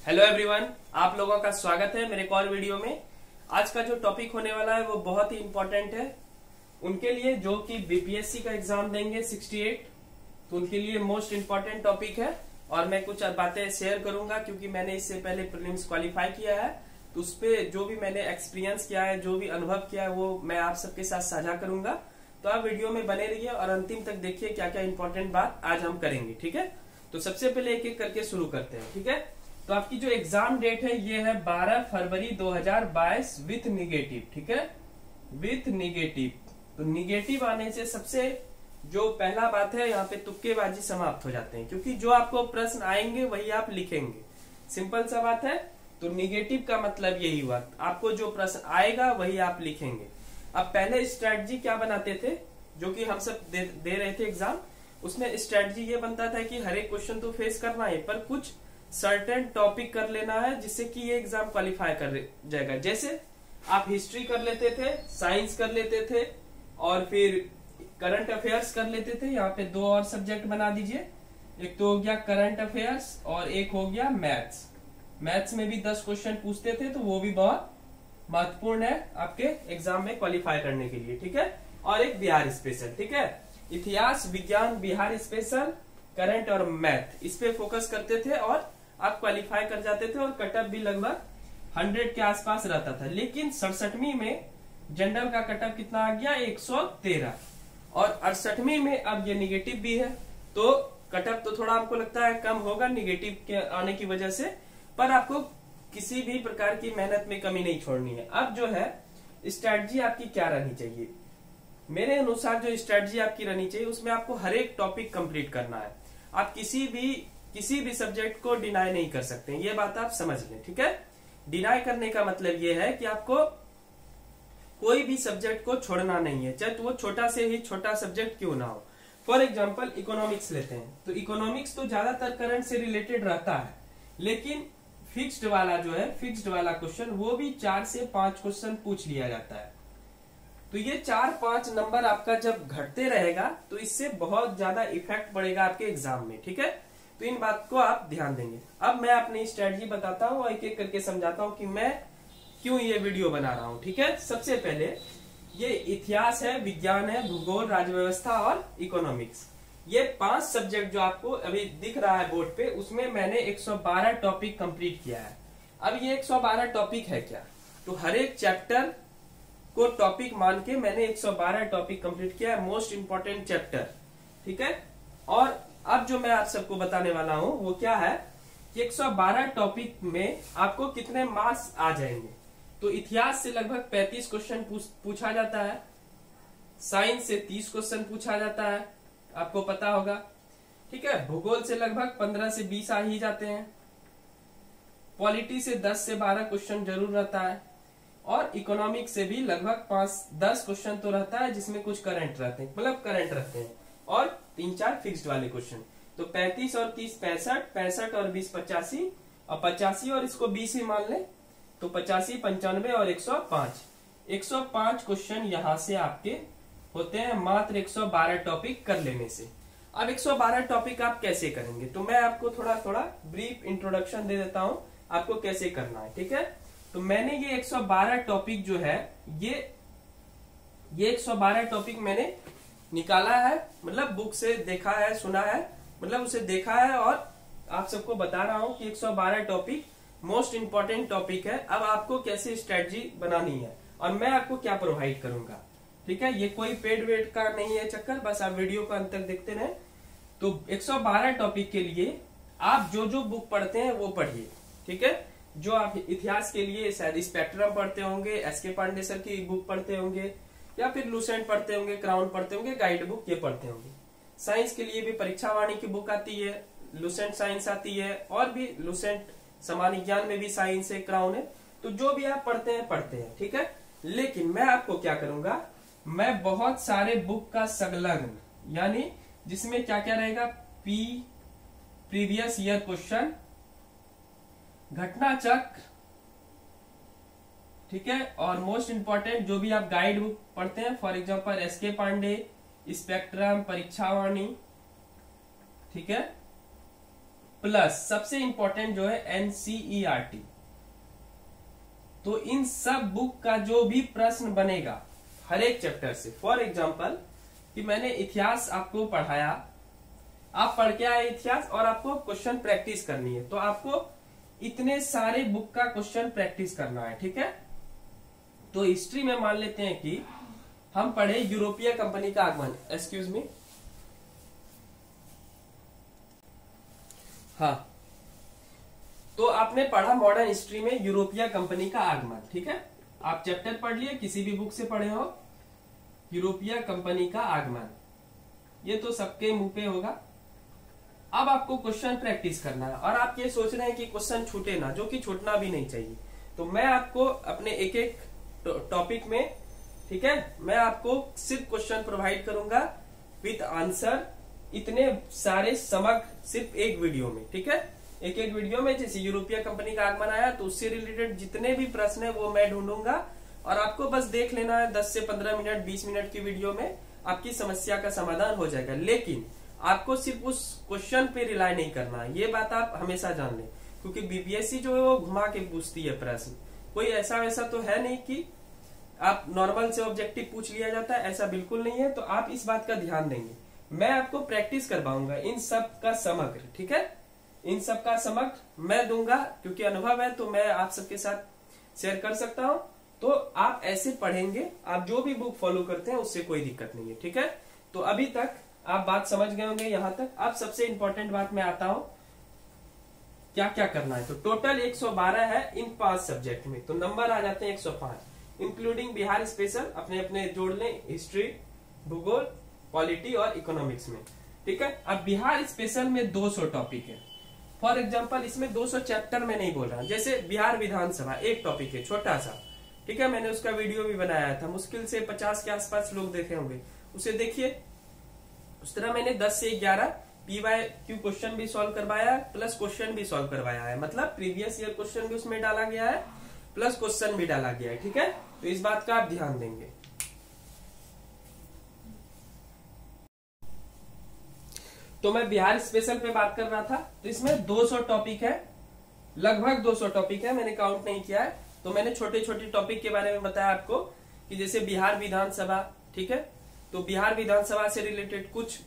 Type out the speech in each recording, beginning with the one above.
Hello everyone, आप लोगों का स्वागत है मेरे एक और वीडियो में। आज का जो टॉपिक होने वाला है वो बहुत ही इम्पोर्टेंट है उनके लिए जो कि बीपीएससी का एग्जाम देंगे 68, तो उनके लिए मोस्ट इम्पोर्टेंट टॉपिक है। और मैं कुछ बातें शेयर करूंगा क्योंकि मैंने इससे पहले प्रीलिम्स क्वालिफाई किया है, तो उस पर जो भी मैंने एक्सपीरियंस किया है, जो भी अनुभव किया है, वो मैं आप सबके साथ साझा करूंगा। तो आप वीडियो में बने रहिए और अंतिम तक देखिए क्या क्या इंपॉर्टेंट बात आज हम करेंगे। ठीक है, तो सबसे पहले एक एक करके शुरू करते हैं। ठीक है, तो आपकी जो एग्जाम डेट है ये है 12 फरवरी 2022 विथ निगेटिव। ठीक है, विथ निगेटिव। तो निगेटिव आने से सबसे जो पहला बात है, यहाँ पे तुक्केबाजी समाप्त हो जाते हैं, क्योंकि जो आपको प्रश्न आएंगे वही आप लिखेंगे। सिंपल सा बात है। तो निगेटिव का मतलब यही हुआ, आपको जो प्रश्न आएगा वही आप लिखेंगे। अब पहले स्ट्रेटजी क्या बनाते थे, जो कि हम सब दे रहे थे एग्जाम, उसमें स्ट्रेटजी ये बनता था कि हर एक क्वेश्चन तो फेस करना है, पर कुछ सर्टेन टॉपिक कर लेना है जिससे कि ये एग्जाम क्वालिफाई कर जाएगा। जैसे आप हिस्ट्री कर लेते थे, साइंस कर लेते थे, और फिर करंट अफेयर्स कर लेते थे। यहाँ पे दो और सब्जेक्ट बना दीजिए, एक तो हो गया करंट अफेयर्स और एक हो गया मैथ्स। मैथ्स में भी 10 क्वेश्चन पूछते थे, तो वो भी बहुत महत्वपूर्ण है आपके एग्जाम में क्वालिफाई करने के लिए। ठीक है, और एक बिहार स्पेशल। ठीक है, इतिहास, विज्ञान, बिहार स्पेशल, करंट और मैथ, इस पे फोकस करते थे और आप क्वालिफाई कर जाते थे। और कटअप भी लगभग 100 के आसपास रहता था। लेकिन 67वीं में जनरल का कटअप कितना आ गया, 113, और 68वीं में अब ये निगेटिव भी है, तो कटअप तो थोड़ा हमको लगता है कम होगा निगेटिव के आने की वजह से, पर आपको किसी भी प्रकार की मेहनत में कमी नहीं छोड़नी है। अब जो है स्ट्रेटजी आपकी क्या रहनी चाहिए, मेरे अनुसार जो स्ट्रेटजी आपकी रहनी चाहिए उसमें आपको हर एक टॉपिक कंप्लीट करना है। आप किसी भी सब्जेक्ट को डिनाई नहीं कर सकते, ये बात आप समझ लें। ठीक है, डिनाई करने का मतलब ये है कि आपको कोई भी सब्जेक्ट को छोड़ना नहीं है, चाहे वो छोटा से ही छोटा सब्जेक्ट क्यों ना हो। फॉर एग्जाम्पल इकोनॉमिक्स लेते हैं, तो इकोनॉमिक्स तो ज्यादातर करंट से रिलेटेड रहता है, लेकिन फिक्स्ड वाला जो है, फिक्स्ड वाला क्वेश्चन, वो भी 4 से 5 क्वेश्चन पूछ लिया जाता है। तो ये 4-5 नंबर आपका जब घटते रहेगा तो इससे बहुत ज्यादा इफेक्ट पड़ेगा आपके एग्जाम में। ठीक है, तो इन बात को आप ध्यान देंगे। अब मैं अपनी स्ट्रेटजी बताता हूँ और एक एक करके समझाता हूँ कि मैं क्यों ये वीडियो बना रहा हूँ। ठीक है, सबसे पहले ये इतिहास है, विज्ञान है, भूगोल, राज्य व्यवस्था और इकोनॉमिक्स, ये 5 सब्जेक्ट जो आपको अभी दिख रहा है बोर्ड पे, उसमें मैंने 112 टॉपिक कंप्लीट किया है। अब ये 112 टॉपिक है क्या, तो हर एक चैप्टर को टॉपिक मान के मैंने 112 टॉपिक कंप्लीट किया है, मोस्ट इंपोर्टेंट चैप्टर। ठीक है, और अब जो मैं आप सबको बताने वाला हूं वो क्या है कि 112 टॉपिक में आपको कितने मार्क्स आ जाएंगे। तो इतिहास से लगभग 35 क्वेश्चन पूछा जाता है, साइंस से 30 क्वेश्चन पूछा जाता है, आपको पता होगा। ठीक है, भूगोल से लगभग 15 से 20 आ ही जाते हैं, पॉलिटी से 10 से 12 क्वेश्चन जरूर रहता है, और इकोनॉमिक्स से भी लगभग 5-10 क्वेश्चन तो रहता है, जिसमें कुछ करंट रहते हैं, मतलब करंट रहते हैं, और 3-4 फिक्स्ड वाले क्वेश्चन। तो 35 और 30 65, 65 और 20 85, और 85 और इसको 20 ही मान ले तो 85, 95 और 105, 105 क्वेश्चन यहाँ से आपके होते हैं मात्र 112 टॉपिक कर लेने से। अब 112 टॉपिक आप कैसे करेंगे, तो मैं आपको थोड़ा थोड़ा ब्रीफ इंट्रोडक्शन दे देता हूँ आपको कैसे करना है। ठीक है, तो मैंने ये 112 टॉपिक जो है, ये 112 टॉपिक मैंने निकाला है, मतलब बुक से देखा है, सुना है, मतलब उसे देखा है, और आप सबको बता रहा हूं कि 112 टॉपिक मोस्ट इंपोर्टेंट टॉपिक है। अब आपको कैसे स्ट्रेटजी बनानी है और मैं आपको क्या प्रोवाइड करूंगा। ठीक है, ये कोई पेड वेड का नहीं है चक्कर, बस आप वीडियो को अंत तक देखते रहे। तो 112 टॉपिक के लिए आप जो जो बुक पढ़ते हैं वो पढ़िए। ठीक है, जो आप इतिहास के लिए शायद स्पेक्ट्रम पढ़ते होंगे, एसके पांडे सर की बुक पढ़ते होंगे, या फिर लूसेंट पढ़ते होंगे, क्राउन पढ़ते होंगे, गाइड बुक ये पढ़ते होंगे। साइंस के लिए भी परीक्षा वाणी की बुक आती है, लूसेंट साइंस आती है, और भी लूसेंट सामान्य ज्ञान में भी साइंस है, क्राउन है। तो जो भी आप पढ़ते हैं। ठीक है, लेकिन मैं आपको क्या करूंगा, मैं बहुत सारे बुक का संलग्न, यानी जिसमें क्या क्या रहेगा, प्रीवियस ईयर क्वेश्चन, घटना चक्र, ठीक है, और मोस्ट इंपोर्टेंट जो भी आप गाइड बुक पढ़ते हैं, for example SK Pandey, spectrum, Parikshavani, ठीक है, प्लस सबसे इंपॉर्टेंट जो है एनसीईआरटी। तो इन सब बुक का जो भी प्रश्न बनेगा हर एक चैप्टर से, फॉर एग्जाम्पल कि मैंने इतिहास आपको पढ़ाया, आप पढ़ के आए इतिहास और आपको क्वेश्चन प्रैक्टिस करनी है, तो आपको इतने सारे बुक का क्वेश्चन प्रैक्टिस करना है, ठीक है। तो हिस्ट्री में मान लेते हैं कि हम पढ़े यूरोपीय कंपनी का आगमन, एक्सक्यूज मी, हाँ, तो आपने पढ़ा मॉडर्न हिस्ट्री में यूरोपीय कंपनी का आगमन, ठीक है। आप चैप्टर पढ़ लिए, किसी भी बुक से पढ़े हो, यूरोपीय कंपनी का आगमन, ये तो सबके मुंह पे होगा। अब आपको क्वेश्चन प्रैक्टिस करना है और आप ये सोच रहे हैं कि क्वेश्चन छूटे ना, जो कि छूटना भी नहीं चाहिए। तो मैं आपको अपने एक एक टॉपिक में, ठीक है, मैं आपको सिर्फ क्वेश्चन प्रोवाइड करूंगा विद आंसर, इतने सारे समग्र सिर्फ एक वीडियो में, ठीक है। एक एक वीडियो में जैसे यूरोपीय कंपनी का आगमन आया तो उससे रिलेटेड जितने भी प्रश्न है वो मैं ढूंढूंगा और आपको बस देख लेना है। 10 से 15 मिनट 20 मिनट की वीडियो में आपकी समस्या का समाधान हो जाएगा। लेकिन आपको सिर्फ उस क्वेश्चन पे रिलाय नहीं करना है, ये बात आप हमेशा जान लें, क्योंकि बीपीएससी जो है वो घुमा के पूछती है प्रश्न। कोई ऐसा वैसा तो है नहीं कि आप नॉर्मल से ऑब्जेक्टिव पूछ लिया जाता है, ऐसा बिल्कुल नहीं है। तो आप इस बात का ध्यान देंगे, मैं आपको प्रैक्टिस करवाऊंगा इन सब का समग्र, ठीक है, इन सब का समग्र मैं दूंगा, क्योंकि अनुभव है तो मैं आप सबके साथ शेयर कर सकता हूं। तो आप ऐसे पढ़ेंगे, आप जो भी बुक फॉलो करते हैं उससे कोई दिक्कत नहीं है, ठीक है। तो अभी तक आप बात समझ गए होंगे यहां तक। अब सबसे इंपॉर्टेंट बात में आता हूं, क्या क्या करना है। तो टोटल 112 है इन 5 सब्जेक्ट में, तो नंबर आ जाते हैं 105, इंक्लूडिंग बिहार स्पेशल, अपने अपने जोड़ लें, हिस्ट्री, भूगोल, पॉलिटी और इकोनॉमिक्स में, ठीक है। अब बिहार स्पेशल में 200 टॉपिक है। फॉर एग्जाम्पल इसमें 200 चैप्टर में नहीं बोल रहा, जैसे बिहार विधानसभा एक टॉपिक है छोटा सा, ठीक है, मैंने उसका वीडियो भी बनाया था, मुश्किल से 50 के आसपास लोग देखे होंगे, उसे देखिए। उस तरह मैंने 10 से 11 PYQ क्वेश्चन भी सॉल्व करवाया, प्लस क्वेश्चन भी सॉल्व करवाया है, मतलब प्रीवियस ईयर क्वेश्चन भी उसमें डाला गया है, प्लस क्वेश्चन भी डाला गया है, ठीक है। तो इस बात का आप ध्यान देंगे। तो मैं बिहार स्पेशल पे बात कर रहा था, तो इसमें 200 टॉपिक है, लगभग 200 टॉपिक है, मैंने काउंट नहीं किया है। तो मैंने छोटे छोटे टॉपिक के बारे में बताया आपको कि जैसे बिहार विधानसभा, ठीक है, तो बिहार विधानसभा से रिलेटेड कुछ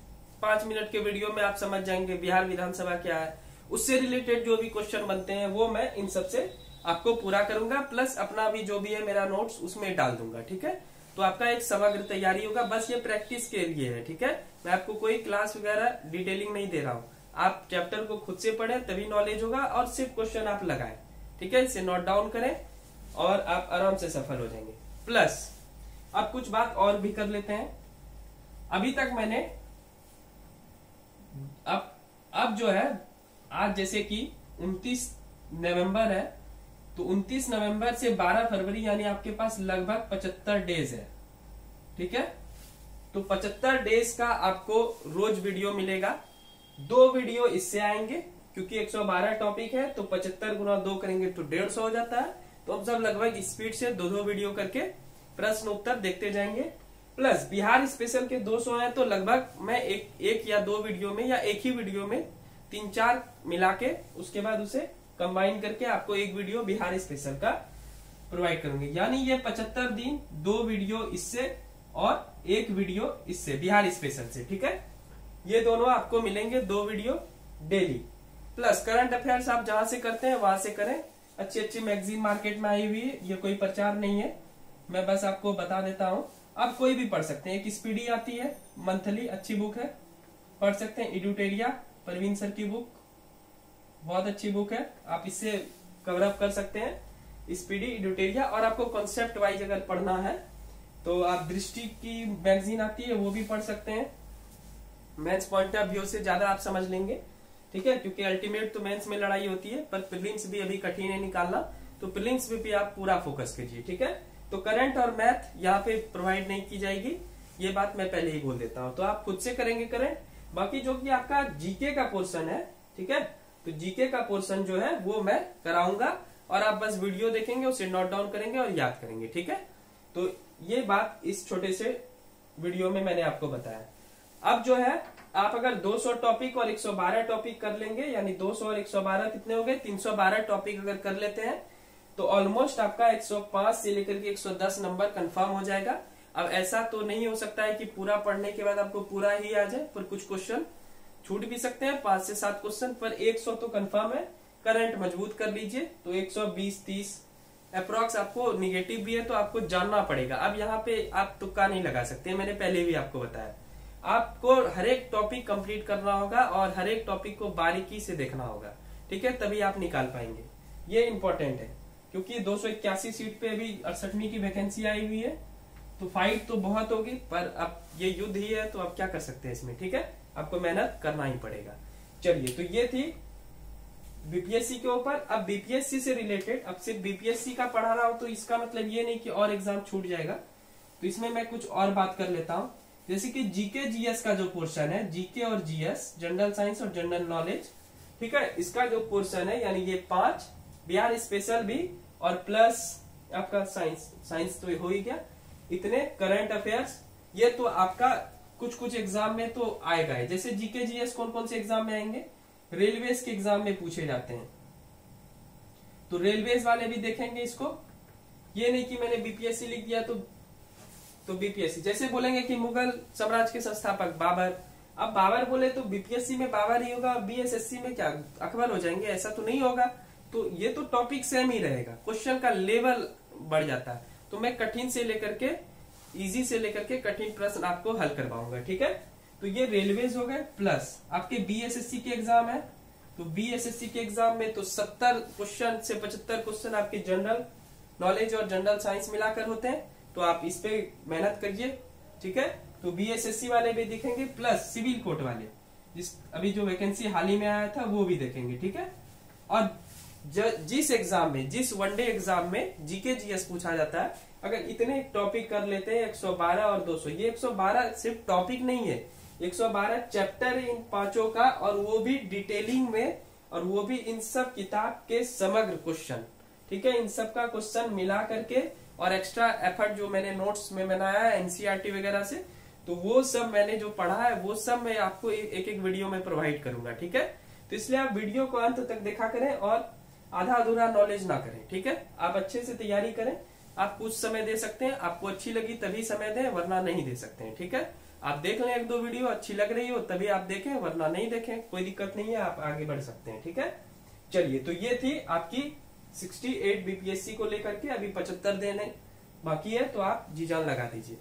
5 मिनट के वीडियो में आप समझ जाएंगे बिहार विधानसभा क्या है। उससे रिलेटेड जो भी क्वेश्चन बनते हैं वो मैं इन सबसे आपको पूरा करूंगा, प्लस अपना भी जो भी है मेरा नोट्स उसमें डाल दूंगा, ठीक है। तो आपका एक समग्र तैयारी होगा, बस ये प्रैक्टिस के लिए है, ठीक है। मैं आपको कोई क्लास वगैरह डिटेलिंग नहीं दे रहा हूँ, आप चैप्टर को खुद से पढ़ें तभी नॉलेज होगा, और सिर्फ क्वेश्चन आप लगाएं, ठीक है, इसे नोट डाउन करें और आप आराम से सफल हो जाएंगे। प्लस अब कुछ बात और भी कर लेते हैं। अभी तक मैंने अब जो है, आज जैसे कि 29 नवंबर है, तो 29 नवंबर से 12 फरवरी यानी आपके पास लगभग 75 डेज है, ठीक है। तो 75 डेज का आपको रोज वीडियो मिलेगा, 2 वीडियो इससे आएंगे, क्योंकि 112 टॉपिक है, तो 75 गुना 2 करेंगे तो 150 हो जाता है। तो हम सब लगभग स्पीड से 2-2 वीडियो करके प्रश्न उत्तर देखते जाएंगे। प्लस बिहार स्पेशल के 200 है, तो लगभग मैं एक या 2 वीडियो में या एक ही वीडियो में 3-4 मिला के उसके बाद उसे कंबाइन करके आपको एक वीडियो बिहार स्पेशल का प्रोवाइड करूंगे। यानी ये 75 दिन 2 वीडियो इससे और 1 वीडियो इससे बिहार स्पेशल से, ठीक है। ये दोनों आपको मिलेंगे 2 video daily. Plus current affairs आप जहां से करते हैं वहां से करें, अच्छी अच्छी मैगजीन मार्केट में आई हुई है, ये कोई प्रचार नहीं है, मैं बस आपको बता देता हूं। आप कोई भी पढ़ सकते हैं, एक स्पीडी आती है मंथली, अच्छी बुक है, पढ़ सकते हैं। एडुटेरिया परवीन सर की बुक बहुत अच्छी बुक है, आप इससे कवर अप कर सकते हैं, स्पीडी, एडुटेरिया। और आपको कॉन्सेप्ट वाइज अगर पढ़ना है तो आप दृष्टि की मैगजीन आती है वो भी पढ़ सकते हैं, मैथ्स पॉइंट ऑफ व्यू से ज्यादा आप समझ लेंगे, ठीक है, क्योंकि अल्टीमेट तो मेंस में लड़ाई होती है, पर प्रीलिम्स भी अभी कठिन है निकालना, तो प्रीलिम्स भी आप पूरा फोकस कीजिए, ठीक है। तो करंट और मैथ यहाँ पे प्रोवाइड नहीं की जाएगी, ये बात मैं पहले ही बोल देता हूँ, तो आप खुद से करेंगे करंट। बाकी जो कि आपका जीके का पोर्शन है, ठीक है, तो जीके का पोर्शन जो है वो मैं कराऊंगा, और आप बस वीडियो देखेंगे, उसे नोट डाउन करेंगे और याद करेंगे, ठीक है। तो ये बात इस छोटे से वीडियो में मैंने आपको बताया। अब जो है आप अगर 200 टॉपिक और 112 टॉपिक कर लेंगे, यानी 200 और 112 कितने हो गए, 312 टॉपिक अगर कर लेते हैं तो ऑलमोस्ट आपका 105 से लेकर के 110 नंबर कंफर्म हो जाएगा। अब ऐसा तो नहीं हो सकता है कि पूरा पढ़ने के बाद आपको पूरा ही आ जाए, पर कुछ क्वेश्चन छूट भी सकते हैं, 5 से 7 क्वेश्चन, पर 100 तो कंफर्म है। करंट मजबूत कर लीजिए, तो 120-30 अप्रोक्स आपको निगेटिव भी है, तो आपको जानना पड़ेगा। अब यहाँ पे आप तुक्का नहीं लगा सकते, मैंने पहले भी आपको बताया। आपको हर एक टॉपिक कंप्लीट करना होगा और हर एक टॉपिक को बारीकी से देखना होगा, ठीक है, तभी आप निकाल पाएंगे। ये इंपॉर्टेंट है, क्योंकि 281 सीट पे अभी 68वीं की वैकेंसी आई हुई है, तो फाइट तो बहुत होगी, पर अब ये युद्ध ही है, तो अब क्या कर सकते हैं इसमें, ठीक है, आपको मेहनत करना ही पड़ेगा। चलिए, तो ये थी बीपीएससी के ऊपर। अब बीपीएससी से रिलेटेड, अब सिर्फ बीपीएससी का पढ़ा रहा हूं तो इसका मतलब ये नहीं कि और एग्जाम छूट जाएगा, तो इसमें मैं कुछ और बात कर लेता हूं। जैसे कि जीके जीएस का जो पोर्शन है, जीके और जीएस, जनरल साइंस और जनरल नॉलेज, ठीक है, इसका जो पोर्शन है, यानी ये 5 बिहार स्पेशल भी और प्लस आपका साइंस तो हो ही गया, इतने करंट अफेयर्स, ये तो आपका कुछ कुछ एग्जाम में तो आएगा है। जैसे जीके जीएस कौन कौन से एग्जाम में आएंगे, रेलवेज के एग्जाम में पूछे जाते हैं, तो रेलवेज वाले भी देखेंगे इसको। ये नहीं कि मैंने बीपीएससी लिख दिया तो बीपीएससी, जैसे बोलेंगे कि मुगल साम्राज्य के संस्थापक बाबर, अब बाबर बोले तो बीपीएससी में बाबर ही होगा, बीएसएससी में क्या अकबर हो जाएंगे, ऐसा तो नहीं होगा। तो ये तो टॉपिक सेम ही रहेगा, क्वेश्चन का लेवल बढ़ जाता है, तो मैं कठिन से लेकर के इजी से लेकर के कठिन प्रश्न आपको हल करवाऊंगा, ठीक है। तो ये रेलवेज हो गए, प्लस आपके बीएसएससी के एग्जाम है, तो बीएसएससी के एग्जाम में तो 70 क्वेश्चन से 75 क्वेश्चन आपके जनरल नॉलेज और जनरल साइंस मिलाकर होते हैं, तो आप इस पे मेहनत करिए, ठीक है। तो बीएसएससी वाले भी देखेंगे, प्लस सिविल कोर्ट वाले, जिस अभी जो वैकेंसी हाल ही में आया था वो भी देखेंगे, ठीक है। और जिस एग्जाम में, जिस वनडे एग्जाम में जीके जीएस पूछा जाता है, अगर इतने टॉपिक कर लेते हैं 112 और 200, ये 112 सिर्फ टॉपिक नहीं है, 112 चैप्टर इन पांचों का, और वो भी डिटेलिंग में, और वो भी इन सब किताब के समग्र क्वेश्चन, ठीक है, इन सब का क्वेश्चन मिला करके, और एक्स्ट्रा एफर्ट जो मैंने नोट्स में बनाया है एनसीईआरटी वगैरह से, तो वो सब मैंने जो पढ़ा है वो सब मैं आपको एक एक वीडियो में प्रोवाइड करूंगा, ठीक है। तो इसलिए आप वीडियो को अंत तक देखा करें और आधा अधूरा नॉलेज ना करें, ठीक है। आप अच्छे से तैयारी करें, आप कुछ समय दे सकते हैं, आपको अच्छी लगी तभी समय दें, वरना नहीं दे सकते हैं, ठीक है। आप देख लें 1-2 वीडियो, अच्छी लग रही हो तभी आप देखें, वरना नहीं देखें, कोई दिक्कत नहीं है, आप आगे बढ़ सकते हैं, ठीक है। चलिए, तो ये थी आपकी 68 बीपीएससी को लेकर के, अभी 75 देने बाकी है, तो आप जी जान लगा दीजिए।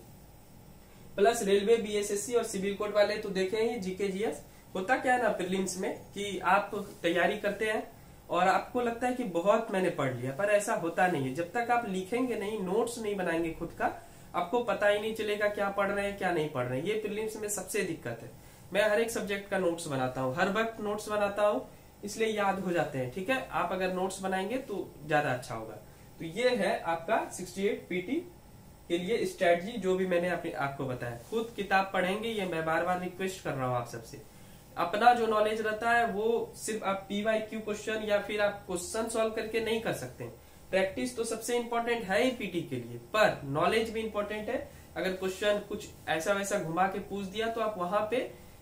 प्लस रेलवे, बीएसएससी और सिविल कोर्ट वाले तो देखे ही, जीके जीएस। होता क्या है ना प्रीलिम्स में, कि आप तैयारी करते हैं और आपको लगता है कि बहुत मैंने पढ़ लिया, पर ऐसा होता नहीं है। जब तक आप लिखेंगे नहीं, नोट्स नहीं बनाएंगे खुद का, आपको पता ही नहीं चलेगा क्या पढ़ रहे हैं क्या नहीं पढ़ रहे हैं। ये प्रीलिम्स में सबसे दिक्कत है। मैं हर एक सब्जेक्ट का नोट्स बनाता हूँ, हर वक्त नोट्स बनाता हूँ, इसलिए याद हो जाते हैं, ठीक है। आप अगर नोट्स बनाएंगे तो ज्यादा अच्छा होगा। तो ये है आपका 68 पीटी के लिए स्ट्रेटजी, जो भी मैंने आपको बताया। खुद किताब पढ़ेंगे, ये मैं बार बार रिक्वेस्ट कर रहा हूँ आप सबसे। अपना जो नॉलेज रहता है वो सिर्फ आप पीवाईक्यू क्वेश्चन या फिर आप क्वेश्चन सॉल्व करके नहीं कर सकते। प्रैक्टिस तो सबसे इम्पोर्टेंट है ही पीटी के लिए, पर नॉलेज भी इम्पोर्टेंट है। अगर क्वेश्चन कुछ ऐसा वैसा घुमा के पूछ दिया तो आप वहां पे,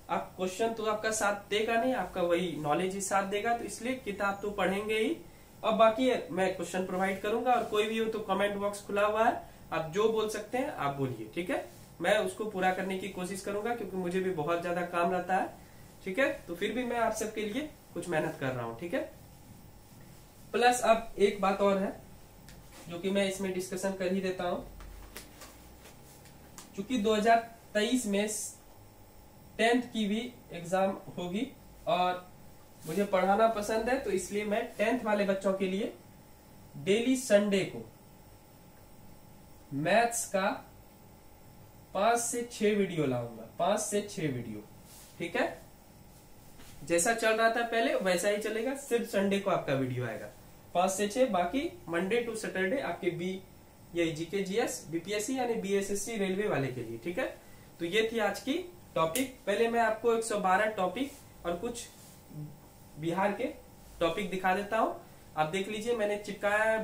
आप क्वेश्चन तो आपका साथ देगा नहीं, आपका वही नॉलेज ही साथ देगा। तो इसलिए किताब तो पढ़ेंगे ही, और बाकी मैं क्वेश्चन प्रोवाइड करूंगा, और कोई भी हो तो कमेंट बॉक्स खुला हुआ है, आप जो बोल सकते हैं आप बोलिए, ठीक है। मैं उसको पूरा करने की कोशिश करूंगा, क्योंकि मुझे भी बहुत ज्यादा काम रहता है, ठीक है। तो फिर भी मैं आप सबके लिए कुछ मेहनत कर रहा हूँ, ठीक है। प्लस अब एक बात और है जो कि मैं इसमें डिस्कशन कर ही देता हूं। चूंकि 2023 में 10th की भी एग्जाम होगी और मुझे पढ़ाना पसंद है, तो इसलिए मैं 10th वाले बच्चों के लिए डेली संडे को मैथ्स का 5 से 6 वीडियो लाऊंगा, 5 से 6 वीडियो, ठीक है। जैसा चल रहा था पहले वैसा ही चलेगा, सिर्फ संडे को आपका वीडियो आएगा 5 से 6, बाकी मंडे टू सैटरडे आपके ये जीके जीएस बीपीएससी यानी बीएसएससी रेलवे वाले के लिए, ठीक है। तो ये थी आज की टॉपिक। पहले मैं आपको 112 टॉपिक और कुछ बिहार के टॉपिक दिखा देता हूं, आप देख लीजिए। मैंने चिपकाया है,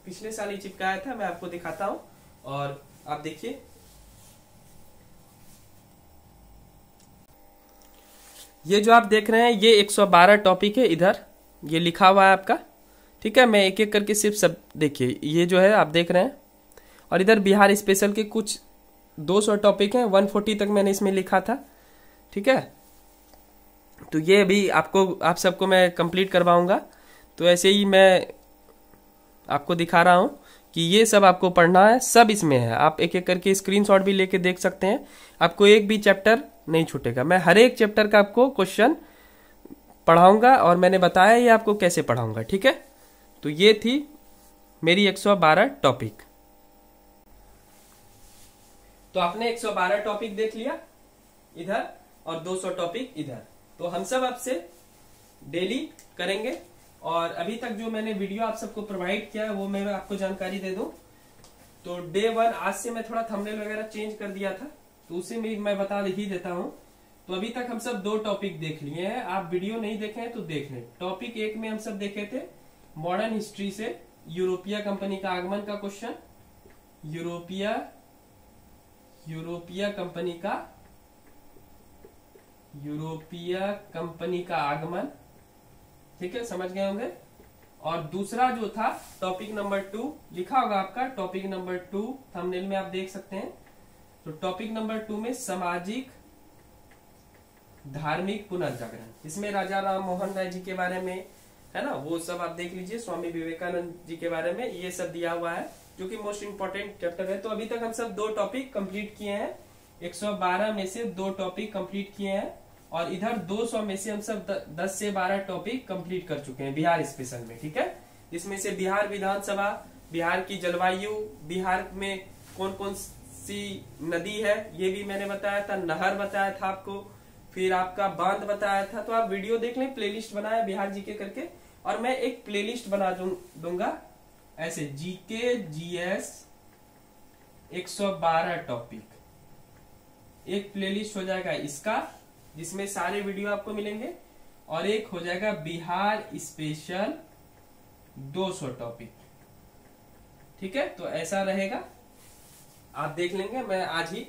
पिछले साल ही चिपकाया था, मैं आपको दिखाता हूं और आप देखिए। ये जो आप देख रहे हैं ये 112 टॉपिक है, इधर ये लिखा हुआ है आपका। ठीक है, मैं एक एक करके सिर्फ सब देखिए, ये जो है आप देख रहे हैं, और इधर बिहार स्पेशल के कुछ 200 टॉपिक हैं, 140 तक मैंने इसमें लिखा था। ठीक है, तो ये भी आप सबको मैं कंप्लीट करवाऊंगा। तो ऐसे ही मैं आपको दिखा रहा हूं कि ये सब आपको पढ़ना है, सब इसमें है। आप एक एक करके स्क्रीनशॉट भी लेके देख सकते हैं, आपको एक भी चैप्टर नहीं छूटेगा। मैं हर एक चैप्टर का आपको क्वेश्चन पढ़ाऊंगा और मैंने बताया ये आपको कैसे पढ़ाऊंगा। ठीक है, तो ये थी मेरी 112 टॉपिक। तो आपने 112 टॉपिक देख लिया इधर और 200 टॉपिक इधर। तो हम सब आपसे डेली करेंगे, और अभी तक जो मैंने वीडियो आप सबको प्रोवाइड किया है वो मैं आपको जानकारी दे दूं। तो डे 1 आज से मैं थोड़ा थंबनेल वगैरह चेंज कर दिया था, तो उसे मैं बता ही देता हूं। तो अभी तक हम सब 2 टॉपिक देख लिए हैं, आप वीडियो नहीं देखे हैं तो देख लें। टॉपिक 1 में हम सब देखे थे मॉडर्न हिस्ट्री से यूरोपिया कंपनी का आगमन का क्वेश्चन, यूरोपिया कंपनी का आगमन। ठीक है, समझ गए होंगे। और दूसरा जो था टॉपिक नंबर 2 लिखा होगा आपका, टॉपिक नंबर 2 थंबनेल में आप देख सकते हैं। तो टॉपिक नंबर 2 में सामाजिक धार्मिक पुनर्जागरण, इसमें राजा राम मोहन राय जी के बारे में है ना, वो सब आप देख लीजिए। स्वामी विवेकानंद जी के बारे में ये सब दिया हुआ है, जो कि मोस्ट इंपोर्टेंट चैप्टर है। तो अभी तक हम सब 2 टॉपिक कंप्लीट किए हैं, 112 में से 2 टॉपिक कंप्लीट किए हैं, और इधर 200 में से हम सब 10 से 12 टॉपिक कंप्लीट कर चुके हैं बिहार स्पेशल में। ठीक है, इसमें से बिहार विधानसभा, बिहार की जलवायु, बिहार में कौन कौन सी नदी है ये भी मैंने बताया था, नहर बताया था आपको, फिर आपका बांध बताया था। तो आप वीडियो देख लें, प्लेलिस्ट बनाया बिहार जीके करके, और मैं एक प्लेलिस्ट बना दूंगा ऐसे जीके जीएस 112 टॉपिक, एक प्लेलिस्ट हो जाएगा इसका जिसमें सारे वीडियो आपको मिलेंगे, और एक हो जाएगा बिहार स्पेशल 200 टॉपिक। ठीक है, तो ऐसा रहेगा, आप देख लेंगे। मैं आज ही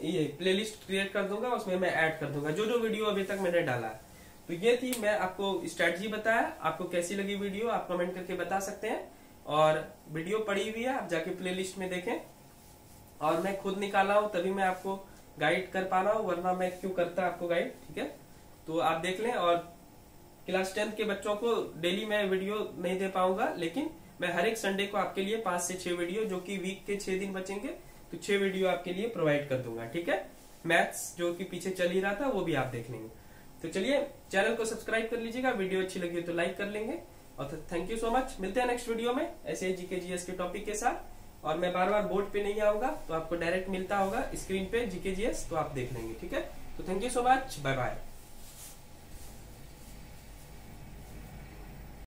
ये प्लेलिस्ट क्रिएट कर दूंगा, उसमें मैं ऐड कर दूंगा जो जो वीडियो अभी तक मैंने डाला है। तो ये थी, मैं आपको स्ट्रेटजी बताया, आपको कैसी लगी वीडियो आप कमेंट करके बता सकते हैं। और वीडियो पड़ी हुई है, आप जाके प्लेलिस्ट में देखें, और मैं खुद निकाला हूं तभी मैं आपको गाइड कर पा रहा हूं, वरना मैं क्यों करता आपको गाइड। ठीक है, तो आप देख लें। और क्लास 10 के बच्चों को डेली मैं वीडियो नहीं दे पाऊंगा, लेकिन मैं हर एक संडे को आपके लिए 5 से 6 वीडियो, जो कि वीक के 6 दिन बचेंगे, तो 6 वीडियो आपके लिए प्रोवाइड कर दूंगा। ठीक है, मैथ्स जो कि पीछे चल ही रहा था वो भी आप देख लेंगे। तो चलिए, चैनल को सब्सक्राइब कर लीजिएगा, वीडियो अच्छी लगी तो लाइक कर लेंगे, और थैंक यू सो मच। मिलते हैं नेक्स्ट वीडियो में ऐसे ही जीके जीएस के टॉपिक के साथ। और मैं बार बार बोर्ड पे नहीं आऊंगा, तो आपको डायरेक्ट मिलता होगा स्क्रीन पे जीके जीएस, तो आप देख लेंगे। ठीक है, तो thank you so much, bye bye.